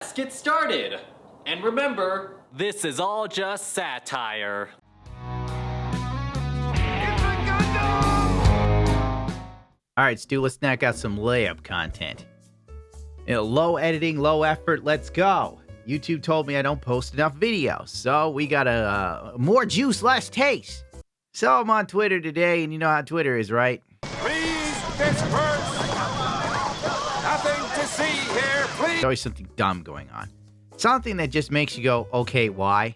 Let's get started. And remember, this is all just satire. All right, Stu, let's knock out some layup content. Low editing, low effort, let's go. YouTube told me I don't post enough videos, so we got more juice, less taste. So I'm on Twitter today, and you know how Twitter is, right? Please disperse. Nothing to see here, please. There's always something dumb going on. Something that just makes you go, okay, why?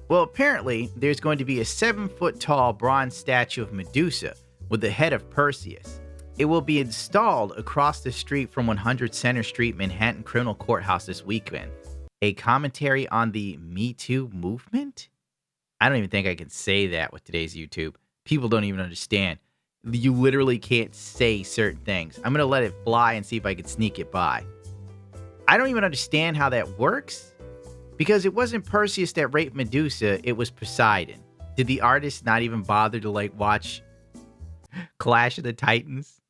Well, apparently, there's going to be a 7-foot-tall bronze statue of Medusa with the head of Perseus. It will be installed across the street from 100 Center Street, Manhattan Criminal Courthouse this weekend. A commentary on the Me Too movement? I don't even think I can say that with today's YouTube. People don't even understand. You literally can't say certain things. I'm going to let it fly and see if I can sneak it by. I don't even understand how that works. Because it wasn't Perseus that raped Medusa, it was Poseidon. Did the artist not even bother to watch Clash of the Titans?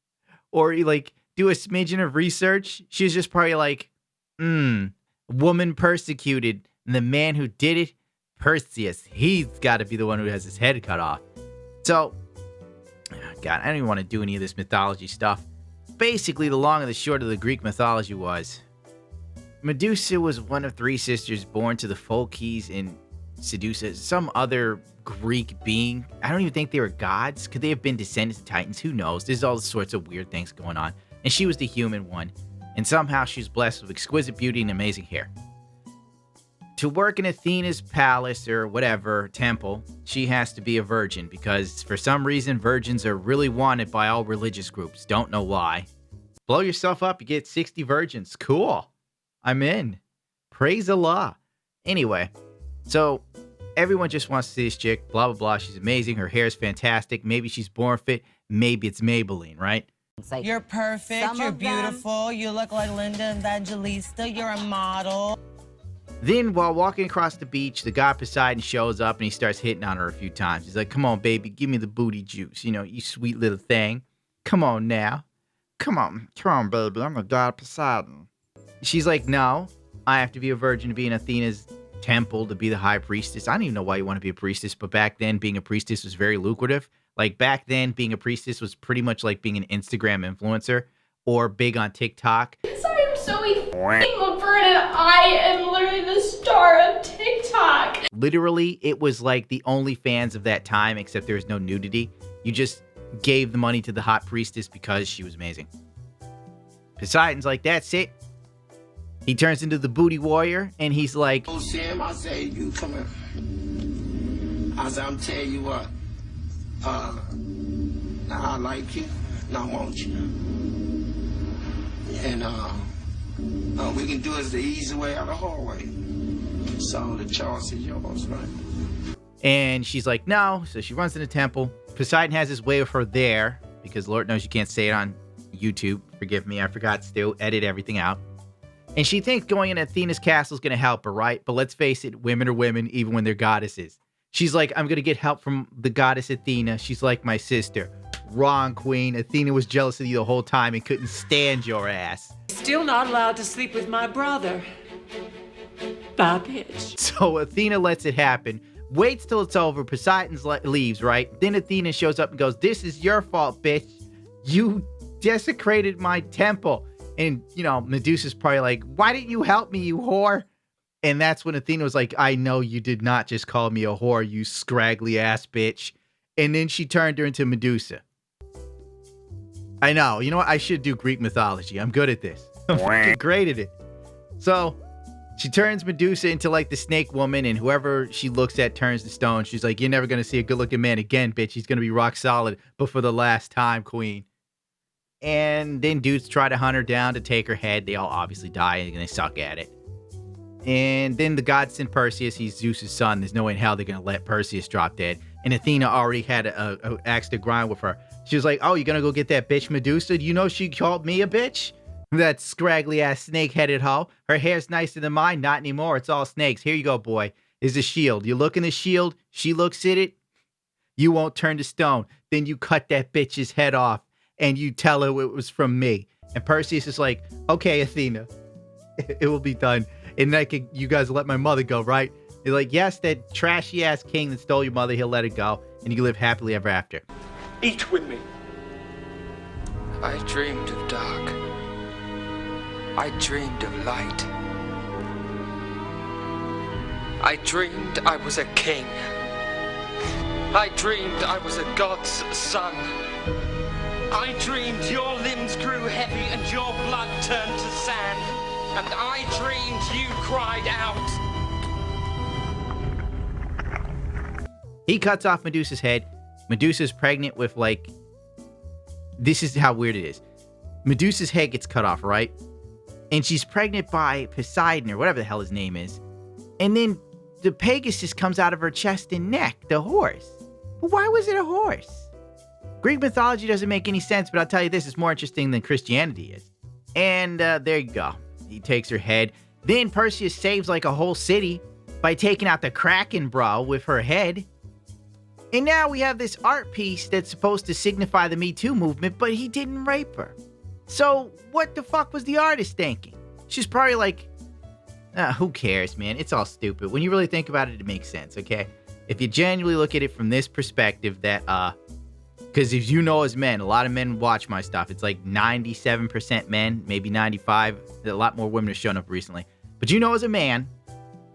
Or do a smidgen of research? She was just probably woman persecuted. And the man who did it, Perseus, he's got to be the one who has his head cut off. So, God, I don't even want to do any of this mythology stuff. Basically, the long and the short of the Greek mythology was, Medusa was one of 3 sisters born to the Phocis and Medusa, some other Greek being. I don't even think they were gods. Could they have been descendants of Titans? Who knows? There's all sorts of weird things going on. And she was the human one. And somehow she was blessed with exquisite beauty and amazing hair. To work in Athena's palace or whatever temple, she has to be a virgin because for some reason virgins are really wanted by all religious groups. Don't know why. Blow yourself up, you get 60 virgins. Cool. I'm in. Praise Allah. Anyway, so everyone just wants to see this chick, blah, blah, blah. She's amazing. Her hair is fantastic. Maybe she's born fit. Maybe it's Maybelline, right? You're perfect. You're beautiful. You look like Linda Evangelista. You're a model. Then, while walking across the beach, the god Poseidon shows up and he starts hitting on her a few times. He's like, come on, baby, give me the booty juice. You sweet little thing. Come on now. Come on, baby. I'm the god Poseidon. She's like, no, I have to be a virgin to be in Athena's temple to be the high priestess. I don't even know why you want to be a priestess, but back then, being a priestess was very lucrative. Back then, being a priestess was pretty much like being an Instagram influencer or big on TikTok. Sorry, I'm so Vernon. I am literally the star of TikTok. Literally, it was like the OnlyFans of that time, except there was no nudity. You just gave the money to the hot priestess because she was amazing. Poseidon's like, that's it. He turns into the booty warrior, and he's like, Oh, Sam, I say, you come here. I say, I'm telling you what. I like you, and I want you. And we can do it the easy way or the hard way. So the choice is yours, right? And she's like, no. So she runs to the temple. Poseidon has his way with her there, because Lord knows you can't say it on YouTube. Forgive me, I forgot to edit everything out. And she thinks going in Athena's castle is going to help her, right? But let's face it, women are women, even when they're goddesses. She's like, I'm going to get help from the goddess Athena. She's like my sister. Wrong, queen. Athena was jealous of you the whole time and couldn't stand your ass. Still not allowed to sleep with my brother. Bye, bitch. So Athena lets it happen. Waits till it's over. Poseidon leaves, right? Then Athena shows up and goes, this is your fault, bitch. You desecrated my temple. And, Medusa's probably like, why didn't you help me, you whore? And that's when Athena was like, I know you did not just call me a whore, you scraggly ass bitch. And then she turned her into Medusa. I know. You know what? I should do Greek mythology. I'm good at this. I'm fucking great at it. So she turns Medusa into the snake woman, and whoever she looks at turns to stone. She's like, you're never going to see a good looking man again, bitch. He's going to be rock solid, but for the last time, queen. And then dudes try to hunt her down to take her head. They all obviously die, and they suck at it. And then the god sent Perseus. He's Zeus's son. There's no way in hell they're going to let Perseus drop dead. And Athena already had a axe to grind with her. She was like, oh, you're going to go get that bitch Medusa? Do you know she called me a bitch? That scraggly-ass snake-headed hoe. Her hair's nicer than mine. Not anymore. It's all snakes. Here you go, boy. Is the shield. You look in the shield. She looks at it. You won't turn to stone. Then you cut that bitch's head off. And you tell her it was from me. And Perseus is like, okay, Athena. It will be done. And like, you guys let my mother go, right? They're like, yes, that trashy ass king that stole your mother, he'll let it go, and you can live happily ever after. Eat with me. I dreamed of dark. I dreamed of light. I dreamed I was a king. I dreamed I was a god's son. I dreamed your limbs grew heavy and your blood turned to sand. And I dreamed you cried out. He cuts off Medusa's head. Medusa's pregnant with, like... This is how weird it is. Medusa's head gets cut off, right? And she's pregnant by Poseidon, or whatever the hell his name is. And then the Pegasus comes out of her chest and neck, the horse. But why was it a horse? Greek mythology doesn't make any sense, but I'll tell you this, it's more interesting than Christianity is. And there you go. He takes her head. Then Perseus saves like a whole city by taking out the Kraken, bro, with her head. And now we have this art piece that's supposed to signify the Me Too movement, but he didn't rape her. So what the fuck was the artist thinking? She's probably like, who cares, man? It's all stupid. When you really think about it, it makes sense, okay? If you genuinely look at it from this perspective that, because as you know as men, a lot of men watch my stuff. It's like 97% men, maybe 95. A lot more women have shown up recently. But you know as a man,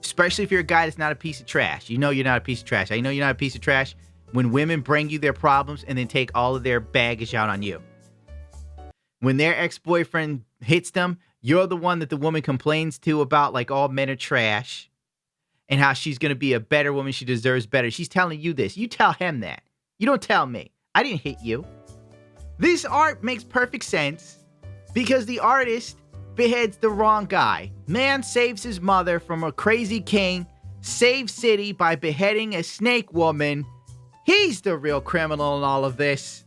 especially if you're a guy that's not a piece of trash, you know you're not a piece of trash. I know you're not a piece of trash when women bring you their problems and then take all of their baggage out on you. When their ex-boyfriend hits them, you're the one that the woman complains to about, like all men are trash and how she's going to be a better woman. She deserves better. She's telling you this. You tell him that. You don't tell me. I didn't hit you. This art makes perfect sense because the artist beheads the wrong guy. Man saves his mother from a crazy king, saves city by beheading a snake woman. He's the real criminal in all of this.